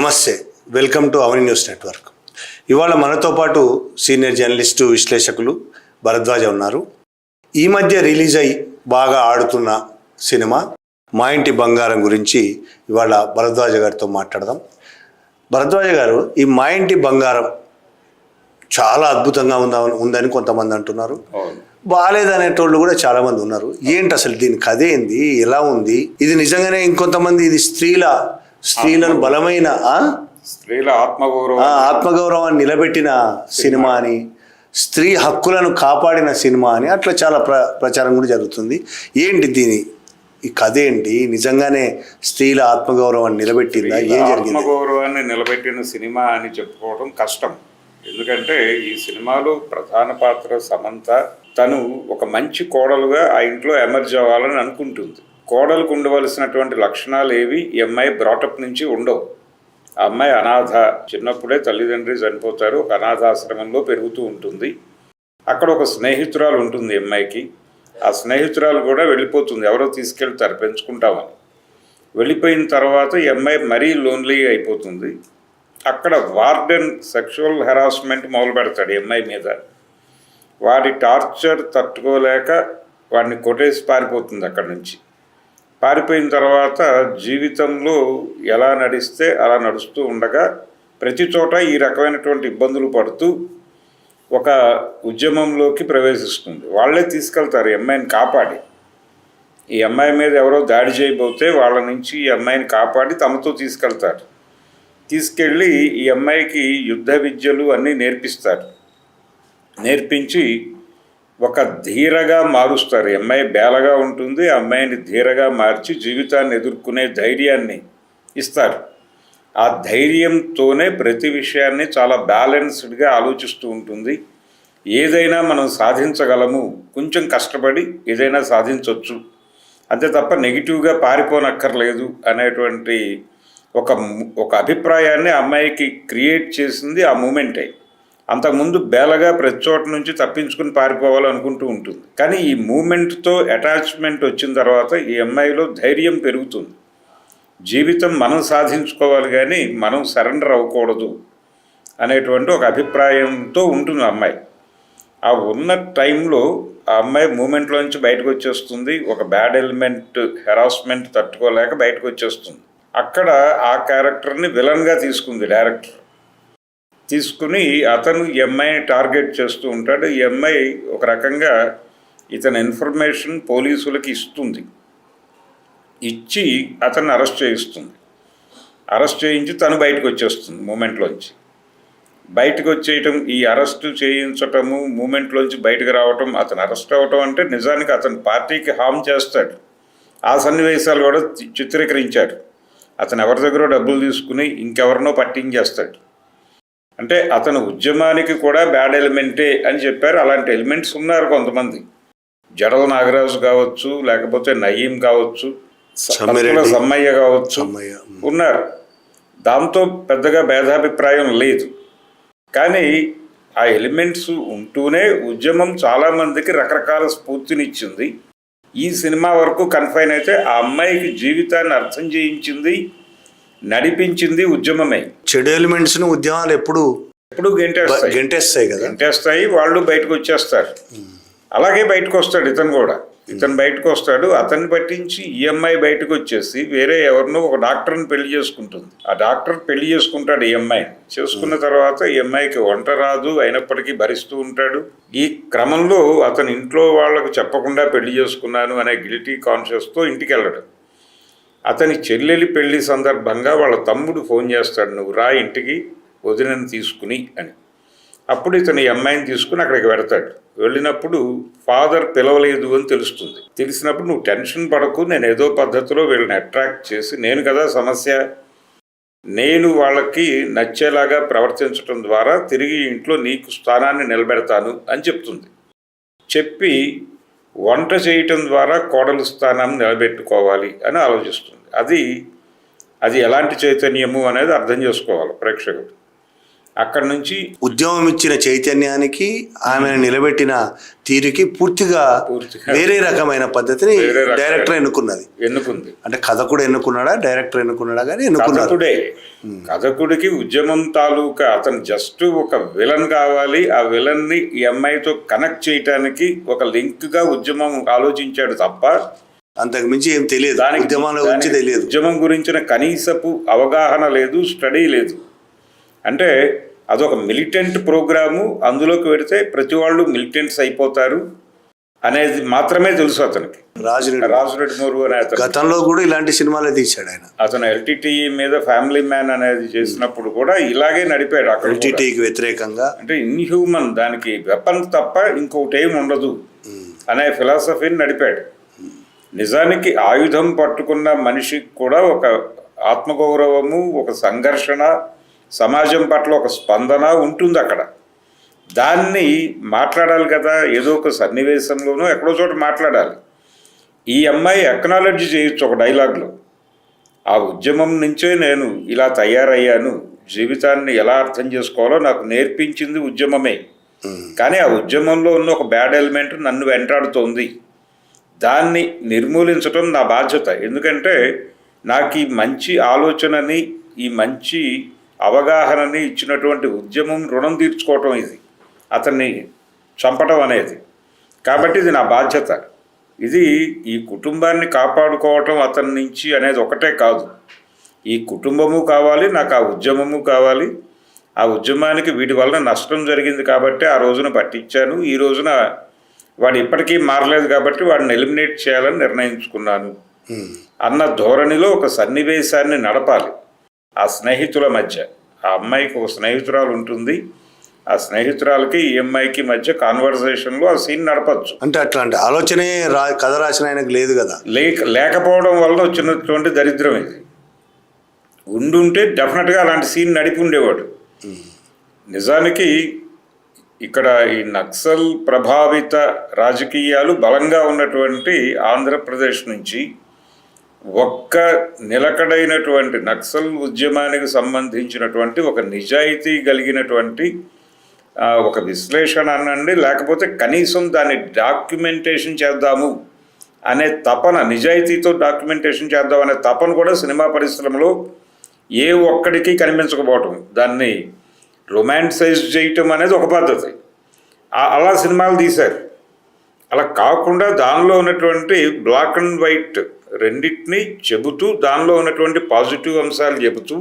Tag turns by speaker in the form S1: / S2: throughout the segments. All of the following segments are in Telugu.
S1: నమస్తే, welcome to Avani news network. ఇవాళ మనతో పాటు సీనియర్ జర్నలిస్టు విశ్లేషకులు భరద్వాజ ఉన్నారు. ఈ మధ్య రిలీజ్ అయ్యి బాగా ఆడుతున్న సినిమా మా ఇంటి బంగారం గురించి ఇవాళ భరద్వాజ గారితో మాట్లాడదాం. భరద్వాజ గారు, ఈ మా ఇంటి బంగారం చాలా అద్భుతంగా ఉందని కొంతమంది అంటున్నారు, బాగాలేదనేటోళ్ళు కూడా చాలామంది ఉన్నారు. ఏంటి అసలు దీని కథ ఏంది, ఎలా ఉంది? ఇది నిజంగానే ఇంకొంతమంది ఇది స్త్రీలను బలమైన
S2: స్త్రీల
S1: ఆత్మగౌరవాన్ని నిలబెట్టిన సినిమా అని, స్త్రీ హక్కులను కాపాడిన సినిమా అని అట్లా చాలా ప్రచారం కూడా జరుగుతుంది. ఏంటి ఈ కథ ఏంటి? నిజంగానే స్త్రీల ఆత్మగౌరవాన్ని నిలబెట్టిందా? ఏం జరిగింది?
S2: ఆత్మగౌరవాన్ని నిలబెట్టిన సినిమా అని చెప్పుకోవడం కష్టం. ఎందుకంటే ఈ సినిమాలో ప్రధాన పాత్ర సమంత తను ఒక మంచి కోడలుగా ఆ ఇంట్లో ఎమర్జ్ అవ్వాలని అనుకుంటుంది. కోడలకు ఉండవలసినటువంటి లక్షణాలు ఏవి ఈ అమ్మాయి బ్రాటప్ నుంచి ఉండవు. ఆ అమ్మాయి అనాథ, చిన్నప్పుడే తల్లిదండ్రి చనిపోతారు, ఒక అనాథాశ్రమంలో పెరుగుతూ ఉంటుంది. అక్కడ ఒక స్నేహితురాలు ఉంటుంది అమ్మాయికి. ఆ స్నేహితురాలు కూడా వెళ్ళిపోతుంది, ఎవరో తీసుకెళ్తారు పెంచుకుంటామని. వెళ్ళిపోయిన తర్వాత ఈ అమ్మాయి మరీ లోన్లీ అయిపోతుంది. అక్కడ వార్డెన్ సెక్షువల్ హెరాస్మెంట్ మొదలు పెడతాడు ఈ అమ్మాయి మీద. వాడి టార్చర్ తట్టుకోలేక వాడిని కొట్టేసి పారిపోతుంది అక్కడి నుంచి. పారిపోయిన తర్వాత జీవితంలో ఎలా నడిస్తే అలా నడుస్తూ ఉండగా ప్రతి చోట ఈ రకమైనటువంటి ఇబ్బందులు పడుతూ ఒక ఉద్యమంలోకి ప్రవేశిస్తుంది. వాళ్ళే తీసుకెళ్తారు ఈ అమ్మాయిని కాపాడి. ఈ అమ్మాయి మీద ఎవరో దాడి చేయబోతే వాళ్ళ నుంచి ఈ అమ్మాయిని కాపాడి తమతో తీసుకెళ్తారు. తీసుకెళ్ళి ఈ అమ్మాయికి యుద్ధ విద్యలు అన్నీ నేర్పిస్తారు. నేర్పించి ఒక ధీరగా మారుస్తారు. ఈ అమ్మాయి బేలగా ఉంటుంది, ఆ అమ్మాయిని ధీరగా మార్చి జీవితాన్ని ఎదుర్కొనే ధైర్యాన్ని ఇస్తారు. ఆ ధైర్యంతోనే ప్రతి విషయాన్ని చాలా బ్యాలెన్స్డ్గా ఆలోచిస్తూ ఉంటుంది. ఏదైనా మనం సాధించగలము, కొంచెం కష్టపడి ఏదైనా సాధించవచ్చు, అంతే తప్ప నెగిటివ్గా పారిపోనక్కర్లేదు అనేటువంటి ఒక అభిప్రాయాన్ని అమ్మాయికి క్రియేట్ చేసింది ఆ మూమెంటే. అంతకుముందు బేలగా ప్రతి చోట నుంచి తప్పించుకుని పారిపోవాలనుకుంటూ ఉంటుంది. కానీ ఈ మూమెంట్తో అటాచ్మెంట్ వచ్చిన తర్వాత ఈ అమ్మాయిలో ధైర్యం పెరుగుతుంది. జీవితం మనం సాధించుకోవాలి కానీ మనం సరెండర్ అవ్వకూడదు అనేటువంటి ఒక అభిప్రాయంతో ఉంటుంది అమ్మాయి. ఆ ఉన్న టైంలో ఆ అమ్మాయి మూమెంట్లోంచి బయటకు వచ్చేస్తుంది. ఒక బ్యాడ్ ఎలిమెంట్ హెరాస్మెంట్ తట్టుకోలేక బయటకు వచ్చేస్తుంది. అక్కడ ఆ క్యారెక్టర్ని విలన్గా తీసుకుంది డైరెక్టర్. తీసుకుని అతను ఈ అమ్మాయిని టార్గెట్ చేస్తూ ఉంటాడు. ఈ అమ్మాయి ఒక రకంగా ఇతని ఇన్ఫర్మేషన్ పోలీసులకి ఇస్తుంది. ఇచ్చి అతన్ని అరెస్ట్ చేయిస్తుంది. అరెస్ట్ చేయించి తను బయటకు వచ్చేస్తుంది మూమెంట్లోంచి. బయటకు వచ్చేయటం, ఈ అరెస్టు చేయించటము, మూమెంట్లోంచి బయటకు రావటం, అతను అరెస్ట్ అవ్వటం అంటే నిజానికి అతని పార్టీకి హామ్ చేస్తాడు. ఆ సన్నివేశాలు కూడా చిత్రీకరించాడు. అతను ఎవరి దగ్గర డబ్బులు తీసుకుని ఇంకెవరినో పట్టించేస్తాడు. అంటే అతను ఉద్యమానికి కూడా బ్యాడ్ ఎలిమెంటే అని చెప్పారు. అలాంటి ఎలిమెంట్స్ ఉన్నారు కొంతమంది. జడల నాగరాజు కావచ్చు, లేకపోతే నయీం కావచ్చు, సమ్మయ్య కావచ్చు, ఉన్నారు. దాంతో పెద్దగా భేదాభిప్రాయం లేదు. కానీ ఆ ఎలిమెంట్స్ ఉంటూనే ఉద్యమం చాలామందికి రకరకాల స్ఫూర్తినిచ్చింది. ఈ సినిమా వరకు కన్ఫైన్ అయితే ఆ అమ్మాయికి జీవితాన్ని అర్థం చేయించింది, నడిపించింది ఉద్యమమే.
S1: చెడు ఎలిమెంట్స్ ను ఉద్యమాలు ఎప్పుడు గెంటేస్తాయి కదా,
S2: గెంటేస్తాయి. వాళ్ళు బయటకు వచ్చేస్తారు. అలాగే బయటకు వస్తాడు ఇతను కూడా. ఇతను బయటకు వస్తాడు. అతన్ని పట్టించి ఈ అమ్మాయి బయటకు వచ్చేసి వేరే ఎవరినో ఒక డాక్టర్ని పెళ్లి చేసుకుంటుంది. ఆ డాక్టర్ పెళ్లి చేసుకుంటాడు ఈ అమ్మాయిని. చేసుకున్న తర్వాత ఈ అమ్మాయికి వంట రాదు, అయినప్పటికీ భరిస్తూ ఉంటాడు. ఈ క్రమంలో అతను ఇంట్లో వాళ్ళకు చెప్పకుండా పెళ్లి చేసుకున్నాను అనే గిల్టీ కాన్షియస్తో ఇంటికి వెళ్ళడు. అతని చెల్లెలి పెళ్లి సందర్భంగా వాళ్ళ తమ్ముడు ఫోన్ చేస్తాడు, నువ్వు రా ఇంటికి వదినని తీసుకుని అని. అప్పుడు ఇతను ఈ అమ్మాయిని తీసుకుని అక్కడికి వెడతాడు. వెళ్ళినప్పుడు ఫాదర్ పిలవలేదు అని తెలుస్తుంది. తెలిసినప్పుడు నువ్వు టెన్షన్ పడకు, నేను ఏదో పద్ధతిలో వీళ్ళని అట్రాక్ట్ చేసి, నేను కదా సమస్య, నేను వాళ్ళకి నచ్చేలాగా ప్రవర్తించడం ద్వారా తిరిగి ఇంట్లో నీకు స్థానాన్ని నిలబెడతాను అని చెప్తుంది. చెప్పి వంట చేయటం ద్వారా కోడలు స్థానాన్ని నిలబెట్టుకోవాలి అని ఆలోచిస్తుంది. అది ఎలాంటి చైతన్యము అనేది అర్థం చేసుకోవాలి ప్రేక్షకుడు. అక్కడి నుంచి
S1: ఉద్యమం ఇచ్చిన చైతన్యానికి ఆమెను నిలబెట్టిన తీరుకి పూర్తిగా వేరే రకమైన పద్ధతిని డైరెక్టర్
S2: ఎన్నుకుంది.
S1: అంటే కథకుడు ఎన్నుకున్నాడా, డైరెక్టర్ ఎన్నుకున్నాడా కానీ ఎన్నుకున్నాడు.
S2: కథకుడే. కథకుడికి ఉద్యమం తాలూకా అతను జస్ట్ ఒక విలన్ కావాలి, ఆ విలన్ ని ఈ అమ్మాయితో కనెక్ట్ చేయటానికి ఒక లింక్ గా ఉద్యమం ఆలోచించాడు తప్ప
S1: అంతకు మించి ఏం తెలియదు, ఉద్యమాల గురించి తెలియదు.
S2: ఉద్యమం గురించిన కనీసపు అవగాహన లేదు, స్టడీ లేదు. అంటే అదొక మిలిటెంట్ ప్రోగ్రాము, అందులోకి పెడితే ప్రతి వాళ్ళు మిలిటెంట్స్ అయిపోతారు అనేది మాత్రమే తెలుసు అతనికి. రాజురెడ్డి మోరు అనే అతను
S1: గతంలో కూడా ఇలాంటి సినిమాలే తీశాడు ఆయన.
S2: అతను ఎల్టీటీఈ మీద ఫ్యామిలీ మ్యాన్ అనేది చేసినప్పుడు కూడా ఇలాగే నడిపాడు. అక్కడ
S1: ఎల్టీటీకి వ్యతిరేకంగా,
S2: అంటే ఇన్హ్యూమన్, దానికి వెపన్ తప్ప ఇంకొకటి ఏమి ఉండదు అనే ఫిలాసఫీని నడిపాడు. నిజానికి ఆయుధం పట్టుకున్న మనిషికి కూడా ఒక ఆత్మగౌరవము, ఒక సంఘర్షణ, సమాజం పట్ల ఒక స్పందన ఉంటుంది అక్కడ. దాన్ని మాట్లాడాలి కదా, ఏదో ఒక సన్నివేశంలోనూ ఎక్కడో చోట మాట్లాడాలి. ఈ అమ్మాయి అక్నాలెడ్జ్ చేయొచ్చు ఒక డైలాగ్లో, ఆ ఉద్యమం నుంచే నేను ఇలా తయారయ్యాను, జీవితాన్ని ఎలా అర్థం చేసుకోవాలో నాకు నేర్పించింది ఉద్యమమే, కానీ ఆ ఉద్యమంలో ఉన్న ఒక బ్యాడ్ ఎలిమెంట్ నన్ను వెంటాడుతోంది, దాన్ని నిర్మూలించడం నా బాధ్యత. ఎందుకంటే నాకు ఈ మంచి ఆలోచనని, ఈ మంచి అవగాహనని ఇచ్చినటువంటి ఉద్యమం రుణం తీర్చుకోవటం, ఇది అతన్ని చంపటం అనేది. కాబట్టి ఇది నా బాధ్యత. ఇది ఈ కుటుంబాన్ని కాపాడుకోవటం అతని నుంచి అనేది ఒకటే కాదు, ఈ కుటుంబము కావాలి, నాకు ఆ ఉద్యమము కావాలి. ఆ ఉద్యమానికి వీటి వలన నష్టం జరిగింది కాబట్టి ఆ రోజున పట్టించాను, ఈ రోజున వాడు ఇప్పటికీ మారలేదు కాబట్టి వాడిని ఎలిమినేట్ చేయాలని నిర్ణయించుకున్నాను అన్న ధోరణిలో ఒక సన్నివేశాన్ని నడపాలి. ఆ స్నేహితుల మధ్య, ఆ అమ్మాయికి ఒక స్నేహితురాలు ఉంటుంది, ఆ స్నేహితురాలకి ఈ అమ్మాయికి మధ్య కాన్వర్సేషన్లో ఆ సీన్ నడపచ్చు.
S1: అంటే అట్లాంటి ఆలోచనే కథ రాసిన ఆయనకు లేదు కదా,
S2: లేకపోవడం వల్ల వచ్చినటువంటి దరిద్రం ఇది. ఉండుంటే డెఫినెట్గా అలాంటి సీన్ నడిపి ఉండేవాడు. నిజానికి ఇక్కడ ఈ నక్సల్ ప్రభావిత రాజకీయాలు బలంగా ఉన్నటువంటి ఆంధ్రప్రదేశ్ నుంచి ఒక్క నిలకడైనటువంటి నక్సల్ ఉద్యమానికి సంబంధించినటువంటి ఒక నిజాయితీ కలిగినటువంటి ఒక విశ్లేషణ అనండి, లేకపోతే కనీసం దాన్ని డాక్యుమెంటేషన్ చేద్దాము అనే తపన, నిజాయితీతో డాక్యుమెంటేషన్ చేద్దాం అనే తపన కూడా సినిమా పరిశ్రమలో ఏ ఒక్కడికి కనిపించకపోవటం, దాన్ని రొమాంటిసైజ్ చేయటం అనేది ఒక పద్ధతి. అలా సినిమాలు తీశారు. అలా కాకుండా దానిలో ఉన్నటువంటి బ్లాక్ అండ్ వైట్ రెండింటినీ చెబుతూ, దానిలో ఉన్నటువంటి పాజిటివ్ అంశాలు చెబుతూ,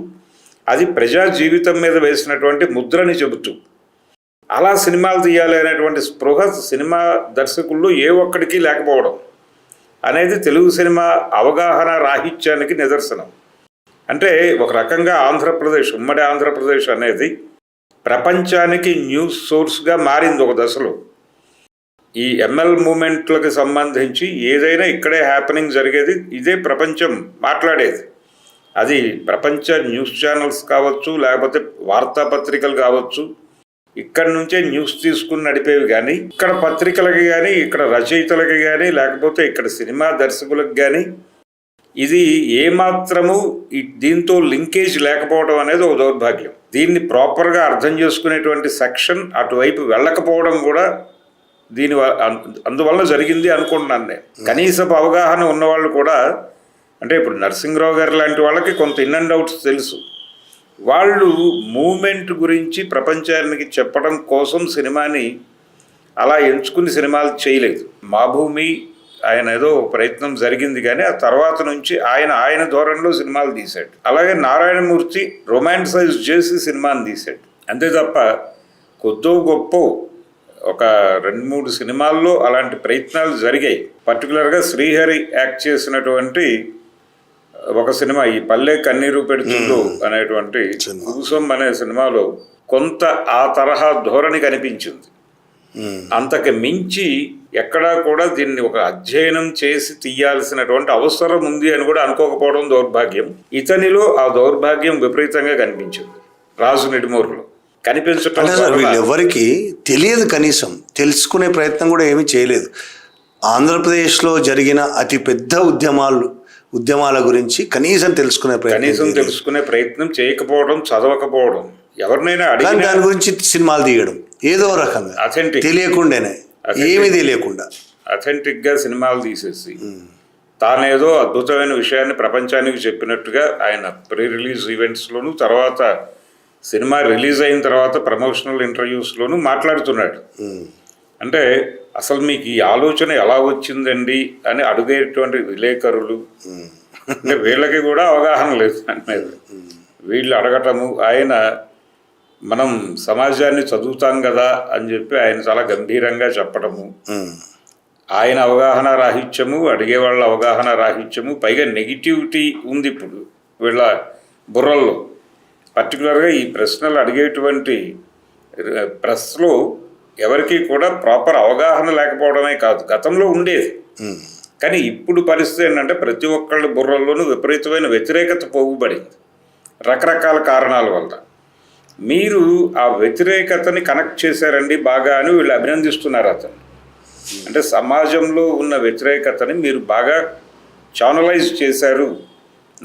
S2: అది ప్రజా జీవితం మీద వేసినటువంటి ముద్రని చెబుతూ అలా సినిమాలు తీయాలి అనేటువంటి స్పృహ సినిమా దర్శకుల్లో ఏ ఒక్కడికి లేకపోవడం అనేది తెలుగు సినిమా అవగాహన రాహిత్యానికి నిదర్శనం. అంటే ఒక రకంగా ఆంధ్రప్రదేశ్, ఉమ్మడి ఆంధ్రప్రదేశ్ అనేది ప్రపంచానికి న్యూస్ సోర్స్గా మారింది ఒక దశలో. ఈ ఎంఎల్ మూమెంట్లకు సంబంధించి ఏదైనా ఇక్కడే హ్యాపెనింగ్ జరిగేది, ఇదే ప్రపంచం మాట్లాడేది. అది ప్రపంచ న్యూస్ ఛానల్స్ కావచ్చు, లేకపోతే వార్తాపత్రికలు కావచ్చు, ఇక్కడి నుంచే న్యూస్ తీసుకుని నడిపేవి. కానీ ఇక్కడ పత్రికలకి కానీ, ఇక్కడ రచయితలకి కానీ, లేకపోతే ఇక్కడ సినిమా దర్శకులకు కానీ ఇది ఏమాత్రము దీంతో లింకేజ్ లేకపోవడం అనేది ఒక దౌర్భాగ్యం. దీన్ని ప్రాపర్గా అర్థం చేసుకునేటువంటి సెక్షన్ అటువైపు వెళ్ళకపోవడం కూడా అందువల్ల జరిగింది అనుకుంటున్నాను నేను. కనీసపు అవగాహన ఉన్నవాళ్ళు కూడా, అంటే ఇప్పుడు నరసింహరావు గారు లాంటి వాళ్ళకి కొంత ఇన్ అండ్ అవుట్స్ తెలుసు. వాళ్ళు మూమెంట్ గురించి ప్రపంచానికి చెప్పడం కోసం సినిమాని అలా ఎంచుకుని సినిమాలు చేయలేదు. మా భూమి ఆయన ఏదో ప్రయత్నం జరిగింది, కానీ ఆ తర్వాత నుంచి ఆయన ధోరణిలో సినిమాలు తీశాడు. అలాగే నారాయణమూర్తి రొమాంటిసైజ్ చేసి సినిమాని తీశాడు. అంతే తప్ప కొద్దో గొప్ప ఒక 2-3 సినిమాల్లో అలాంటి ప్రయత్నాలు జరిగాయి. పర్టికులర్గా శ్రీహరి యాక్ట్ చేసినటువంటి ఒక సినిమా, ఈ పల్లె కన్నీరు పెడుతుందో అనేటువంటి కూసం అనే సినిమాలో కొంత ఆ తరహా ధోరణి కనిపించింది. అంతకు మించి ఎక్కడా కూడా దీన్ని ఒక అధ్యయనం చేసి తీయాల్సినటువంటి అవసరం ఉంది అని కూడా అనుకోకపోవడం దౌర్భాగ్యం. ఇతనిలో ఆ దౌర్భాగ్యం విపరీతంగా కనిపించింది. రాజు నిడిమూరులో కనిపించటం
S1: ఎవరికి తెలియదు, కనీసం తెలుసుకునే ప్రయత్నం కూడా ఏమీ చేయలేదు. ఆంధ్రప్రదేశ్లో జరిగిన అతి పెద్ద ఉద్యమాల గురించి కనీసం తెలుసుకునే ప్రయత్నం
S2: చేయకపోవడం, చదవకపోవడం. ఎవరినైనా
S1: కానీ
S2: అడిగినా
S1: దాని గురించి సినిమాలు తీయడం ఏదో రకంగా
S2: అథెంటిక్
S1: తెలియకుండానే ఏమీ తెలియకుండా
S2: అథెంటిక్గా సినిమాలు తీసేసి తానేదో అద్భుతమైన విషయాన్ని ప్రపంచానికి చెప్పినట్టుగా ఆయన ప్రీ రిలీజ్ ఈవెంట్స్లోను, తర్వాత సినిమా రిలీజ్ అయిన తర్వాత ప్రమోషనల్ ఇంటర్వ్యూస్లోనూ మాట్లాడుతున్నాడు. అంటే అసలు మీకు ఈ ఆలోచన ఎలా వచ్చిందండి అని అడిగేటువంటి విలేకరులు, అంటే వీళ్ళకి కూడా అవగాహన లేదు అనేది. వీళ్ళు అడగటము, ఆయన మనం సమాజాన్ని చదువుతాం కదా అని చెప్పి ఆయన చాలా గంభీరంగా చెప్పటము, ఆయన అవగాహన రాహిత్యము, అడిగేవాళ్ళ అవగాహన రాహిత్యము, పైగా నెగిటివిటీ ఉంది ఇప్పుడు వీళ్ళ బుర్రల్లో. పర్టికులర్గా ఈ ప్రశ్నలు అడిగేటువంటి ప్రెస్లో ఎవరికి కూడా ప్రాపర్ అవగాహన లేకపోవడమే కాదు, గతంలో ఉండేది. కానీ ఇప్పుడు పరిస్థితి ఏంటంటే ప్రతి ఒక్కళ్ళ బుర్రల్లోనూ విపరీతమైన వ్యతిరేకత పోగుబడింది రకరకాల కారణాల వల్ల. మీరు ఆ వ్యతిరేకతని కనెక్ట్ చేశారండి బాగా అని వీళ్ళు అభినందిస్తున్నారు అతను. అంటే సమాజంలో ఉన్న వ్యతిరేకతని మీరు బాగా ఛానలైజ్ చేశారు,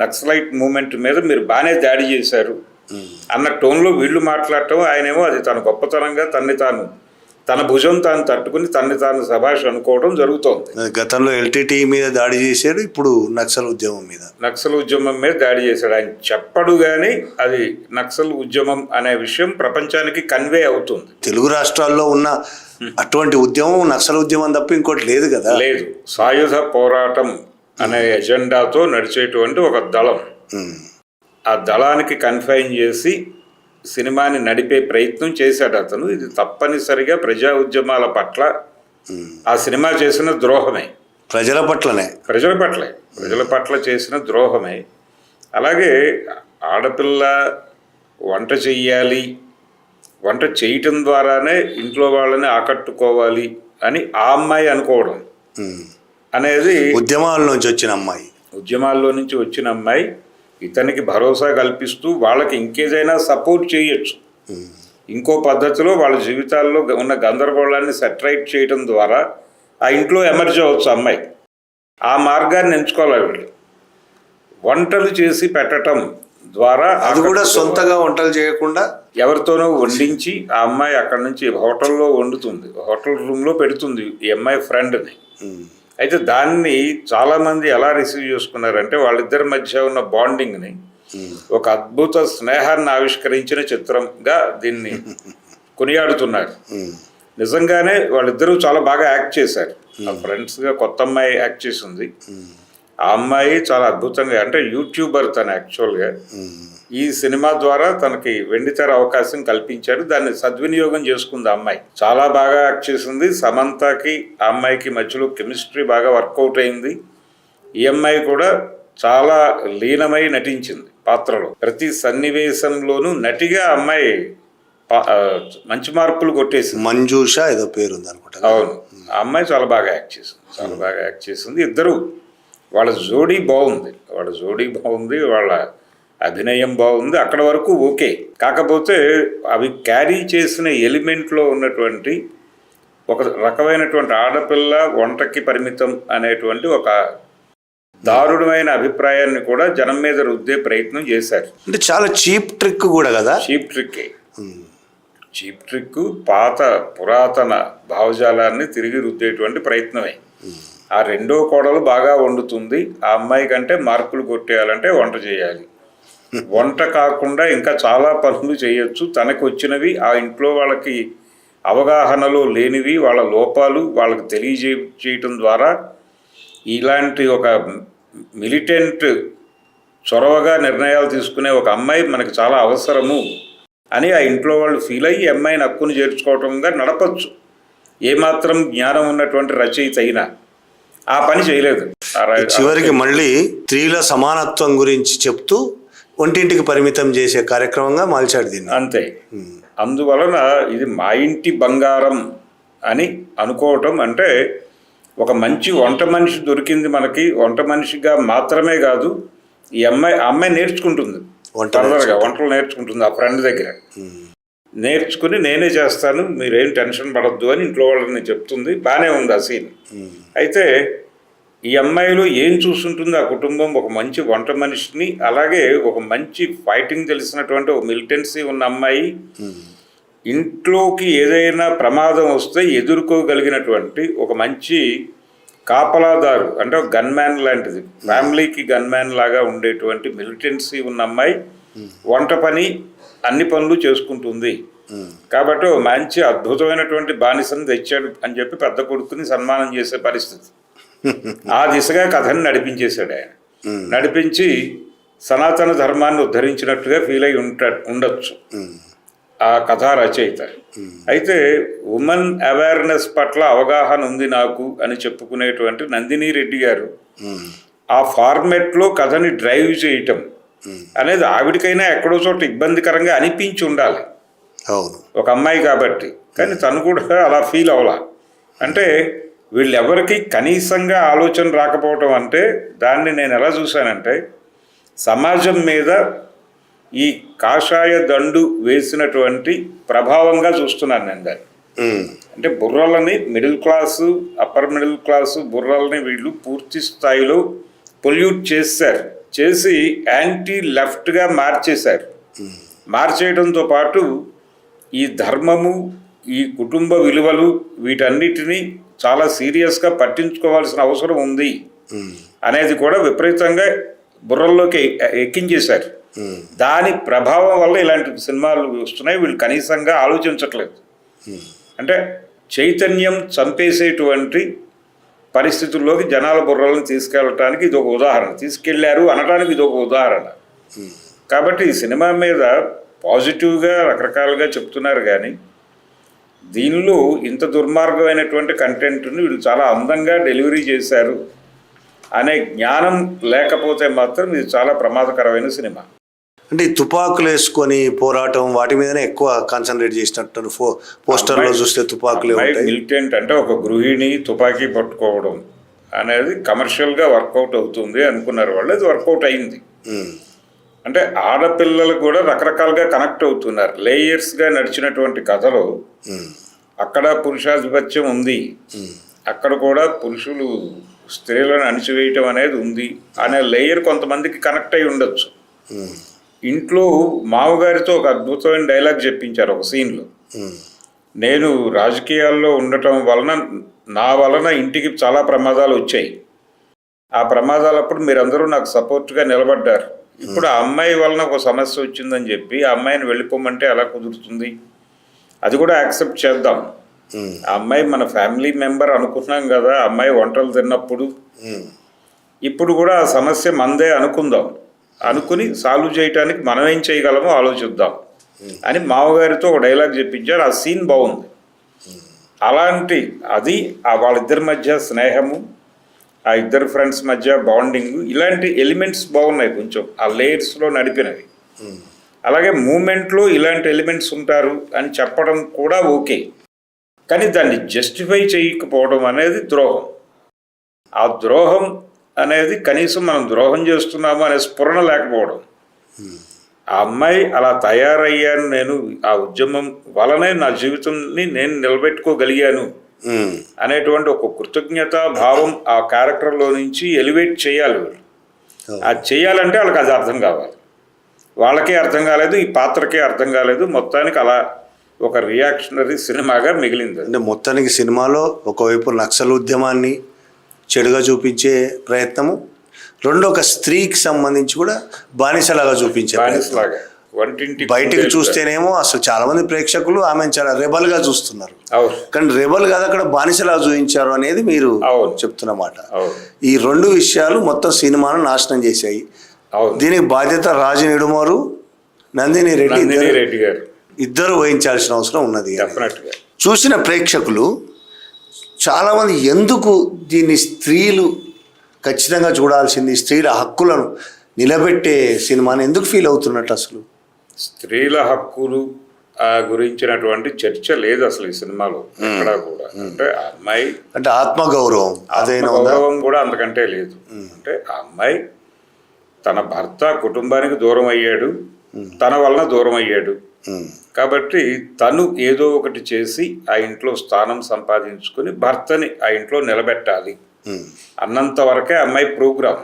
S2: నక్సలైట్ మూమెంట్ మీద మీరు బాగానే దాడి చేశారు అన్న టోన్లో వీళ్ళు మాట్లాడటం, ఆయనేమో అది తన గొప్పతనంగా తన భుజం తాను తట్టుకుని తాను సభాష్ అనుకోవడం జరుగుతోంది.
S1: గతంలో ఎల్టీటీ మీద దాడి చేశాడు, ఇప్పుడు నక్సల్ ఉద్యమం మీద
S2: దాడి చేశాడు. ఆయన చెప్పడు కానీ అది నక్సల్ ఉద్యమం అనే విషయం ప్రపంచానికి కన్వే అవుతుంది.
S1: తెలుగు రాష్ట్రాల్లో ఉన్న అటువంటి ఉద్యమం నక్సల్ ఉద్యమం తప్ప ఇంకోటి లేదు కదా.
S2: లేదు, సాయుధ పోరాటం అనే ఎజెండాతో నడిచేటువంటి ఒక దళం, ఆ దళానికి కన్ఫైన్ చేసి సినిమాని నడిపే ప్రయత్నం చేశాడు అతను. ఇది తప్పనిసరిగా ప్రజా ఉద్యమాల పట్ల ఆ సినిమా చేసిన ద్రోహమే, ప్రజల పట్ల చేసిన ద్రోహమే. అలాగే ఆడపిల్ల వంట చెయ్యాలి, వంట చేయటం ద్వారానే ఇంట్లో వాళ్ళని ఆకట్టుకోవాలి అని ఆ అమ్మాయి అనుకోవడం అనేది
S1: ఉద్యమాల్లో నుంచి
S2: వచ్చిన అమ్మాయి ఇతనికి భరోసా కల్పిస్తూ వాళ్ళకి ఇంకేదైనా సపోర్ట్ చేయొచ్చు, ఇంకో పద్ధతిలో వాళ్ళ జీవితాల్లో ఉన్న గందరగోళాన్ని సెటరైట్ చేయడం ద్వారా ఆ ఇంట్లో ఎమర్జ్ అవ్వచ్చు అమ్మాయి. ఆ మార్గాన్ని ఎంచుకోవాలి వీళ్ళు. వంటలు చేసి పెట్టడం ద్వారా,
S1: అది కూడా సొంతగా వంటలు చేయకుండా
S2: ఎవరితోనో వండించి ఆ అమ్మాయి అక్కడి నుంచి హోటల్లో వండుతుంది, హోటల్ రూమ్లో పెడుతుంది ఈ అమ్మాయి ఫ్రెండ్ని. అయితే దాన్ని చాలామంది ఎలా రిసీవ్ చేసుకున్నారంటే వాళ్ళిద్దరి మధ్య ఉన్న బాండింగ్ని ఒక అద్భుత స్నేహాన్ని ఆవిష్కరించిన చిత్రంగా దీన్ని కొనియాడుతున్నారు. నిజంగానే వాళ్ళిద్దరూ చాలా బాగా యాక్ట్ చేశారు. ఆ ఫ్రెండ్స్గా కొత్త అమ్మాయి యాక్ట్ చేసింది. ఆ అమ్మాయి చాలా అద్భుతంగా, అంటే యూట్యూబర్ తను యాక్చువల్గా. ఈ సినిమా ద్వారా తనకి వెండితెర అవకాశం కల్పించాడు, దాన్ని సద్వినియోగం చేసుకుంది ఆ అమ్మాయి. చాలా బాగా యాక్ట్ చేసింది. సమంతకి ఆ అమ్మాయికి మధ్యలో కెమిస్ట్రీ బాగా వర్కౌట్ అయింది. ఈ అమ్మాయి కూడా చాలా లీనమై నటించింది పాత్రలో. ప్రతి సన్నివేశంలోనూ నటిగా అమ్మాయి మంచి మార్కులు కొట్టేసింది.
S1: మంజూష ఏదో పేరు అనుకుంటా.
S2: అవును, ఆ అమ్మాయి చాలా బాగా యాక్ట్ చేసింది. ఇద్దరు వాళ్ళ జోడీ బాగుంది, వాళ్ళ అభినయం బాగుంది, అక్కడ వరకు ఓకే. కాకపోతే అవి క్యారీ చేసిన ఎలిమెంట్లో ఉన్నటువంటి ఒక రకమైనటువంటి ఆడపిల్ల వంటకి పరిమితం అనేటువంటి ఒక దారుణమైన అభిప్రాయాన్ని కూడా జనం మీద రుద్దే ప్రయత్నం చేశారు.
S1: అంటే చాలా చీప్ ట్రిక్ కూడా కదా.
S2: చీప్ ట్రిక్ పాత పురాతన భావజాలాన్ని తిరిగి రుద్దేటువంటి ప్రయత్నమే. ఆ రెండో కోడలు బాగా వండుతుంది, ఆ అమ్మాయి కంటే మార్కులు కొట్టేయాలంటే వంట చేయాలి. వంట కాకుండా ఇంకా చాలా పనులు చేయొచ్చు, తనకు వచ్చినవి, ఆ ఇంట్లో వాళ్ళకి అవగాహనలో లేనివి, వాళ్ళ లోపాలు వాళ్ళకి తెలియజేయటం ద్వారా ఇలాంటి ఒక మిలిటెంట్ చొరవగా నిర్ణయాలు తీసుకునే ఒక అమ్మాయి మనకు చాలా అవసరము అని ఆ ఇంట్లో వాళ్ళు ఫీల్ అయ్యి అమ్మాయిని హక్కును చేర్చుకోవటంగా నడపచ్చు. ఏమాత్రం జ్ఞానం ఉన్నటువంటి రచయిత అయినా ఆ పని చేయలేదు.
S1: చివరికి మళ్ళీ స్త్రీల సమానత్వం గురించి చెప్తూ ఒంటింటికి పరిమితం చేసే కార్యక్రమంగా మార్చాడు దీన్ని.
S2: అంతే. అందువలన ఇది మా ఇంటి బంగారం అని అనుకోవటం అంటే ఒక మంచి వంట మనిషి దొరికింది మనకి. వంట మనిషిగా మాత్రమే కాదు, ఈ అమ్మాయి నేర్చుకుంటుంది, వంటలు నేర్చుకుంటుంది ఆ ఫ్రెండ్ దగ్గర. నేర్చుకుని నేనే చేస్తాను, మీరేం టెన్షన్ పడద్దు అని ఇంట్లో వాళ్ళని చెప్తుంది. బాగానే ఉంది ఆ సీన్. అయితే ఈ అమ్మాయిలో ఏం చూస్తుంటుంది ఆ కుటుంబం? ఒక మంచి వంట మనిషిని, అలాగే ఒక మంచి ఫైటింగ్ తెలిసినటువంటి ఒక మిలిటెన్సీ ఉన్న అమ్మాయి, ఇంట్లోకి ఏదైనా ప్రమాదం వస్తే ఎదుర్కోగలిగినటువంటి ఒక మంచి కాపలాదారు, అంటే ఒక గన్మ్యాన్ లాంటిది, ఫ్యామిలీకి గన్మ్యాన్ లాగా ఉండేటువంటి మిలిటెన్సీ ఉన్న అమ్మాయి వంట పని అన్ని పనులు చేసుకుంటుంది. కాబట్టి ఒక మంచి అద్భుతమైనటువంటి బానిసను తెచ్చాడు అని చెప్పి పెద్ద కొడుకుని సన్మానం చేసే పరిస్థితి. ఆ దిశగా కథని నడిపించేశాడు ఆయన. నడిపించి సనాతన ధర్మాన్ని ఉద్ధరించినట్టుగా ఫీల్ అయి ఉండొచ్చు ఆ కథా రచయిత. అయితే ఉమెన్ అవేర్నెస్ పట్ల అవగాహన ఉంది నాకు అని చెప్పుకునేటువంటి నందిని రెడ్డి గారు ఆ ఫార్మెట్లో కథని డ్రైవ్ చేయటం అనేది ఆవిడికైనా ఎక్కడో చోట ఇబ్బందికరంగా అనిపించి ఉండాలి, ఒక అమ్మాయి కాబట్టి. కానీ తను కూడా అలా ఫీల్ అవ్వాల. అంటే వీళ్ళెవరికి కనీసంగా ఆలోచన రాకపోవటం అంటే దాన్ని నేను ఎలా చూశానంటే, సమాజం మీద ఈ కాషాయ దండు వేసినటువంటి ప్రభావంగా చూస్తున్నాను నేను దాన్ని. అంటే బుర్రలని middle class, upper middle class బుర్రలని వీళ్ళు పూర్తి స్థాయిలో పొల్యూట్ చేసి యాంటీ లెఫ్ట్గా మార్చేశారు. మార్చేయడంతో పాటు ఈ ధర్మము, ఈ కుటుంబ విలువలు, వీటన్నిటినీ చాలా సీరియస్గా పట్టించుకోవాల్సిన అవసరం ఉంది అనేది కూడా విపరీతంగా బుర్రల్లోకి ఎక్కించేశారు. దాని ప్రభావం వల్ల ఇలాంటి సినిమాలు వస్తున్నాయి. వీళ్ళు కనీసంగా ఆలోచించట్లేదు. అంటే చైతన్యం చంపేసేటువంటి పరిస్థితుల్లోకి జనాల బుర్రలను తీసుకెళ్ళటానికి ఇది ఒక ఉదాహరణ, తీసుకెళ్లారు అనడానికి ఇది ఒక ఉదాహరణ. కాబట్టి ఈ సినిమా మీద పాజిటివ్గా రకరకాలుగా చెప్తున్నారు, కానీ దీనిలో ఇంత దుర్మార్గమైనటువంటి కంటెంట్ని వీళ్ళు చాలా అందంగా డెలివరీ చేశారు అనే జ్ఞానం లేకపోతే మాత్రం ఇది చాలా ప్రమాదకరమైన సినిమా.
S1: అంటే ఈ తుపాకులు వేసుకొని పోరాటం వాటి మీదనే ఎక్కువ కాన్సన్ట్రేట్ చేసినట్టు పోస్టర్లో చూస్తే తుపాకులు
S2: మిలిటెంట్ అంటే ఒక గృహిణి తుపాకీ పట్టుకోవడం అనేది కమర్షియల్గా వర్కౌట్ అవుతుంది అనుకున్నారు వాళ్ళు. అది వర్కౌట్ అయింది. అంటే ఆడపిల్లలు కూడా రకరకాలుగా కనెక్ట్ అవుతున్నారు. లేయర్స్గా నడిచినటువంటి కథలో అక్కడ పురుషాధిపత్యం ఉంది, అక్కడ కూడా పురుషులు స్త్రీలను అణిచివేయటం అనేది ఉంది అనే లేయర్ కొంతమందికి కనెక్ట్ అయి ఉండొచ్చు. ఇంట్లో మామగారితో ఒక అద్భుతమైన డైలాగ్ చెప్పించారు ఒక సీన్లో. నేను రాజకీయాల్లో ఉండటం వలన నా వలన ఇంటికి చాలా ప్రమాదాలు వచ్చాయి. ఆ ప్రమాదాలప్పుడు మీరందరూ నాకు సపోర్ట్గా నిలబడ్డారు. ఇప్పుడు ఆ అమ్మాయి వలన ఒక సమస్య వచ్చిందని చెప్పి ఆ అమ్మాయిని వెళ్ళిపోమంటే ఎలా కుదురుతుంది? అది కూడా యాక్సెప్ట్ చేద్దాం. ఆ అమ్మాయి మన ఫ్యామిలీ మెంబర్ అనుకున్నాం కదా, అమ్మాయి వంటలు తిన్నప్పుడు. ఇప్పుడు కూడా ఆ సమస్య మందే అనుకుందాం, అనుకుని సాల్వ్ చేయడానికి మనం ఏం చేయగలమో ఆలోచిద్దాం అని మామగారితో ఒక డైలాగ్ చెప్పించారు. ఆ సీన్ బాగుంది. అలాంటి అది వాళ్ళిద్దరి మధ్య స్నేహము, ఆ ఇద్దరు ఫ్రెండ్స్ మధ్య బాండింగ్, ఇలాంటి ఎలిమెంట్స్ బాగున్నాయి. కొంచెం ఆ లేయర్స్లో నడిపినవి. అలాగే మూమెంట్లో ఇలాంటి ఎలిమెంట్స్ ఉంటారు అని చెప్పడం కూడా ఓకే, కానీ దాన్ని జస్టిఫై చేయకపోవడం అనేది ద్రోహం. ఆ ద్రోహం అనేది కనీసం మనం ద్రోహం చేస్తున్నాము అనే స్ఫురణ లేకపోవడం. ఆ అమ్మాయి అలా తయారయ్యాను, నేను ఆ ఉద్యమం వలనే నా జీవితాన్ని నేను నిలబెట్టుకోగలిగాను అనేటువంటి ఒక కృతజ్ఞతా భావం ఆ క్యారెక్టర్లో నుంచి ఎలివేట్ చేయాలి వీళ్ళు. అది చేయాలంటే వాళ్ళకి అది అర్థం కావాలి. వాళ్ళకే అర్థం కాలేదు, ఈ పాత్రకే అర్థం కాలేదు. మొత్తానికి అలా ఒక రియాక్షనరీ సినిమాగా మిగిలింది.
S1: అంటే మొత్తానికి సినిమాలో ఒకవైపు నక్సల్ ఉద్యమాన్ని చెడుగా చూపించే ప్రయత్నము, రెండో ఒక స్త్రీకి సంబంధించి కూడా బానిసలాగా చూపించే
S2: బానిసలాగా. వంటింటి
S1: బయటికి చూస్తేనేమో అసలు చాలా మంది ప్రేక్షకులు ఆమెను చాలా రెబల్గా చూస్తున్నారు, కానీ రెబల్ కాదు అక్కడ బానిసలాగా చూపించారు అనేది మీరు చెప్తున్నమాట. ఈ రెండు విషయాలు మొత్తం సినిమాను నాశనం చేశాయి. దీనికి బాధ్యత రాజు నిడుమూరు, నందిని రెడ్డి
S2: గారు
S1: ఇద్దరు వహించాల్సిన అవసరం ఉన్నది. చూసిన ప్రేక్షకులు చాలామంది ఎందుకు దీన్ని స్త్రీలు ఖచ్చితంగా చూడాల్సింది, స్త్రీల హక్కులను నిలబెట్టే సినిమాని ఎందుకు ఫీల్ అవుతున్నట్టు? అసలు
S2: స్త్రీల హక్కులు గురించినటువంటి చర్చ లేదు అసలు ఈ సినిమాలో ఎక్కడా కూడా. అంటే ఆ అమ్మాయి
S1: అంటే ఆత్మగౌరవం
S2: కూడా అంతకంటే లేదు. అంటే ఆ అమ్మాయి తన భర్త కుటుంబానికి దూరం అయ్యాడు, తన వలన దూరం అయ్యాడు కాబట్టి తను ఏదో ఒకటి చేసి ఆ ఇంట్లో స్థానం సంపాదించుకుని భర్తని ఆ ఇంట్లో నిలబెట్టాలి అన్నంత వరకే అమ్మాయి ప్రోగ్రాం.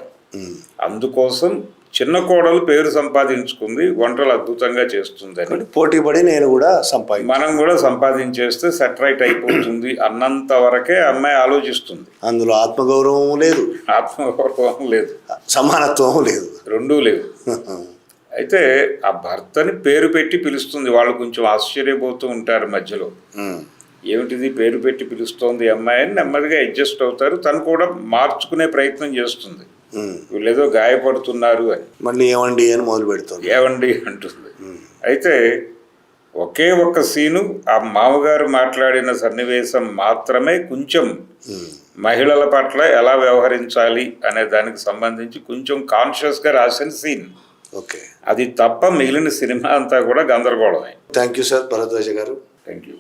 S2: అందుకోసం చిన్న కోడలు పేరు సంపాదించుకుంది, వంటలు అద్భుతంగా చేస్తుందని
S1: పోటీ పడి నేను కూడా
S2: మనం కూడా సంపాదించేస్తే సెటరైట్ అయిపోతుంది అన్నంత వరకే అమ్మాయి ఆలోచిస్తుంది.
S1: అందులో ఆత్మగౌరవం లేదు,
S2: ఆత్మగౌరవం లేదు,
S1: సమానత్వం లేదు,
S2: రెండూ లేవు. అయితే ఆ భర్తని పేరు పెట్టి పిలుస్తుంది. వాళ్ళు కొంచెం ఆశ్చర్యపోతూ ఉంటారు మధ్యలో, ఏమిటిది పేరు పెట్టి పిలుస్తోంది అమ్మాయి అని. నెమ్మదిగా అడ్జస్ట్ అవుతారు. తను కూడా మార్చుకునే ప్రయత్నం చేస్తుంది, వీళ్ళేదో గాయపడుతున్నారు అని.
S1: మళ్ళీ ఏమండి అని మొదలు పెడుతుంది,
S2: ఏవండి అంటుంది. అయితే ఒకే ఒక్క సీను, ఆ మామగారు మాట్లాడిన సన్నివేశం మాత్రమే కొంచెం మహిళల పట్ల ఎలా వ్యవహరించాలి అనే దానికి సంబంధించి కొంచెం కాన్షియస్గా రాసిన సీన్.
S1: ఓకే,
S2: అది తప్ప మిగిలిన సినిమా అంతా కూడా గందరగోళమే.
S1: థ్యాంక్ యూ సార్ భరద్వాజ గారు.
S2: Thank you.